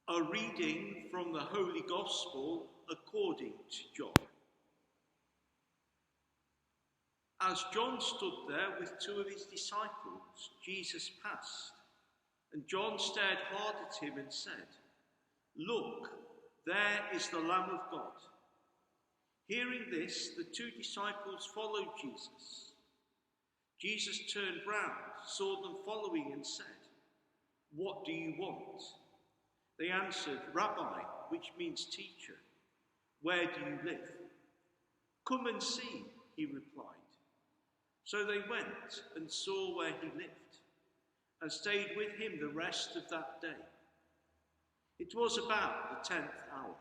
A reading from the Holy Gospel according to John. As John stood there with two of his disciples, Jesus passed, and John stared hard at him and said, "Look, there is the Lamb of God." Hearing this, the two disciples followed Jesus. Jesus turned round, saw them following, and said, "What do you want?" They answered, "Rabbi," which means teacher, "where do you live?" "Come and see," he replied. So they went and saw where he lived, and stayed with him the rest of that day. It was about the 10th hour.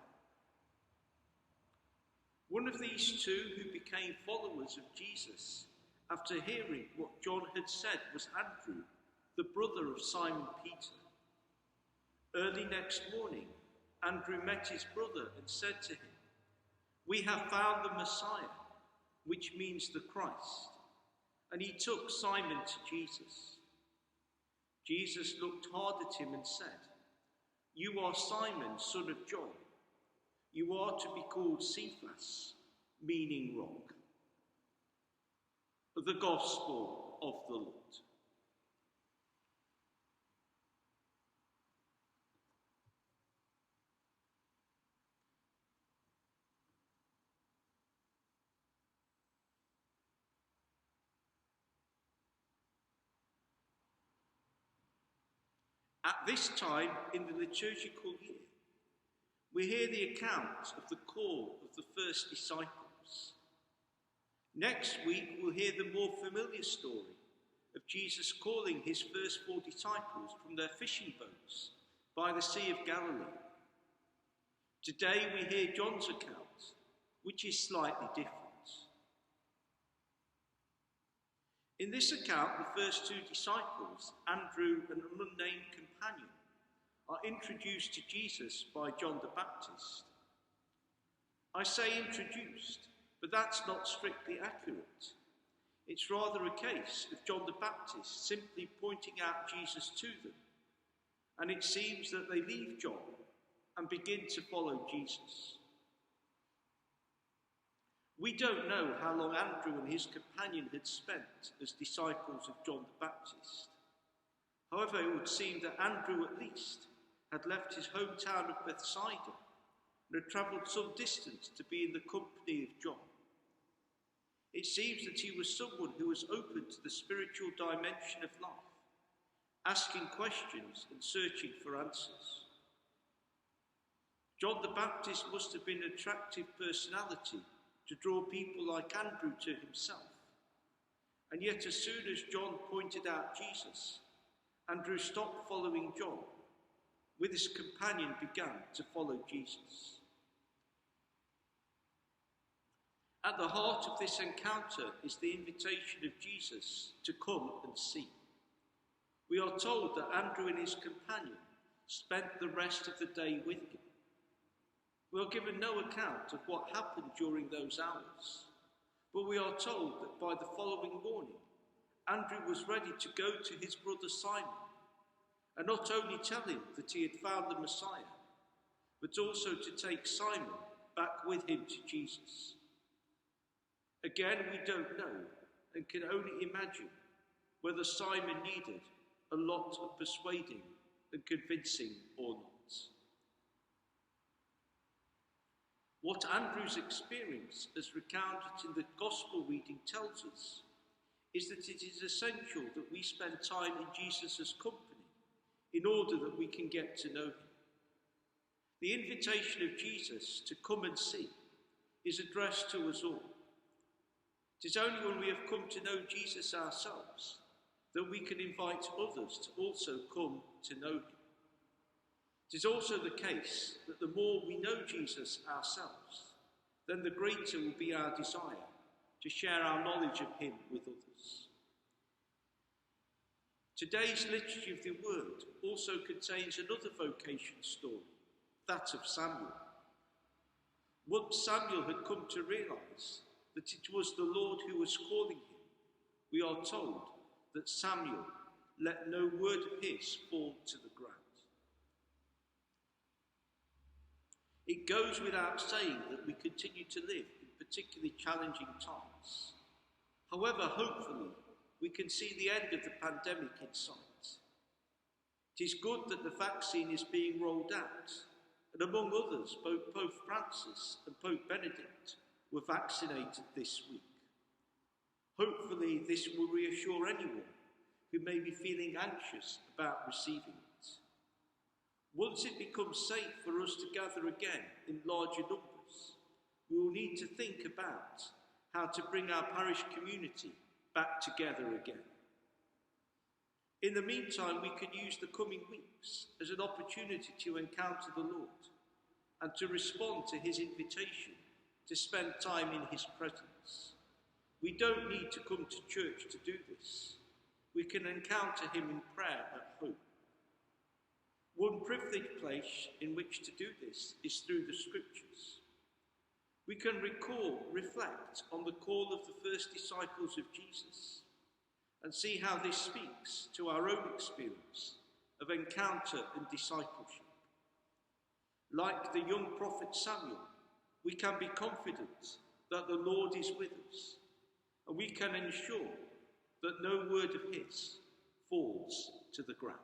One of these two who became followers of Jesus, after hearing what John had said, was Andrew, the brother of Simon Peter. Early next morning, Andrew met his brother and said to him, "We have found the Messiah," which means the Christ. And he took Simon to Jesus. Jesus looked hard at him and said, "You are Simon, son of John. You are to be called Cephas," meaning rock. The Gospel of the Lord. At this time in the liturgical year, we hear the account of the call of the first disciples. Next week, we'll hear the more familiar story of Jesus calling his first 4 disciples from their fishing boats by the Sea of Galilee. Today, we hear John's account, which is slightly different. In this account, the first 2 disciples, Andrew and an unnamed companion, are introduced to Jesus by John the Baptist. I say introduced, but that's not strictly accurate. It's rather a case of John the Baptist simply pointing out Jesus to them, and it seems that they leave John and begin to follow Jesus. We don't know how long Andrew and his companion had spent as disciples of John the Baptist. However, it would seem that Andrew at least had left his hometown of Bethsaida and had travelled some distance to be in the company of John. It seems that he was someone who was open to the spiritual dimension of life, asking questions and searching for answers. John the Baptist must have been an attractive personality to draw people like Andrew to himself. And yet as soon as John pointed out Jesus, Andrew stopped following John, with his companion began to follow Jesus. At the heart of this encounter is the invitation of Jesus to come and see. We are told that Andrew and his companion spent the rest of the day with him. We are given no account of what happened during those hours, but we are told that by the following morning, Andrew was ready to go to his brother Simon, and not only tell him that he had found the Messiah, but also to take Simon back with him to Jesus. Again, we don't know and can only imagine whether Simon needed a lot of persuading and convincing or not. What Andrew's experience, as recounted in the Gospel reading, tells us is that it is essential that we spend time in Jesus' company in order that we can get to know him. The invitation of Jesus to come and see is addressed to us all. It is only when we have come to know Jesus ourselves that we can invite others to also come to know him. It is also the case that the more we know Jesus ourselves, then the greater will be our desire to share our knowledge of him with others. Today's Liturgy of the Word also contains another vocation story, that of Samuel. Once Samuel had come to realise that it was the Lord who was calling him, we are told that Samuel let no word of his fall to the ground. It goes without saying that we continue to live in particularly challenging times. However, hopefully, we can see the end of the pandemic in sight. It is good that the vaccine is being rolled out, and among others, both Pope Francis and Pope Benedict were vaccinated this week. Hopefully, this will reassure anyone who may be feeling anxious about receiving it. Once it becomes safe for us to gather again in larger numbers, we will need to think about how to bring our parish community back together again. In the meantime, we can use the coming weeks as an opportunity to encounter the Lord and to respond to his invitation to spend time in his presence. We don't need to come to church to do this. We can encounter him in prayer at home. One privileged place in which to do this is through the scriptures. We can reflect on the call of the first disciples of Jesus and see how this speaks to our own experience of encounter and discipleship. Like the young prophet Samuel, we can be confident that the Lord is with us, and we can ensure that no word of his falls to the ground.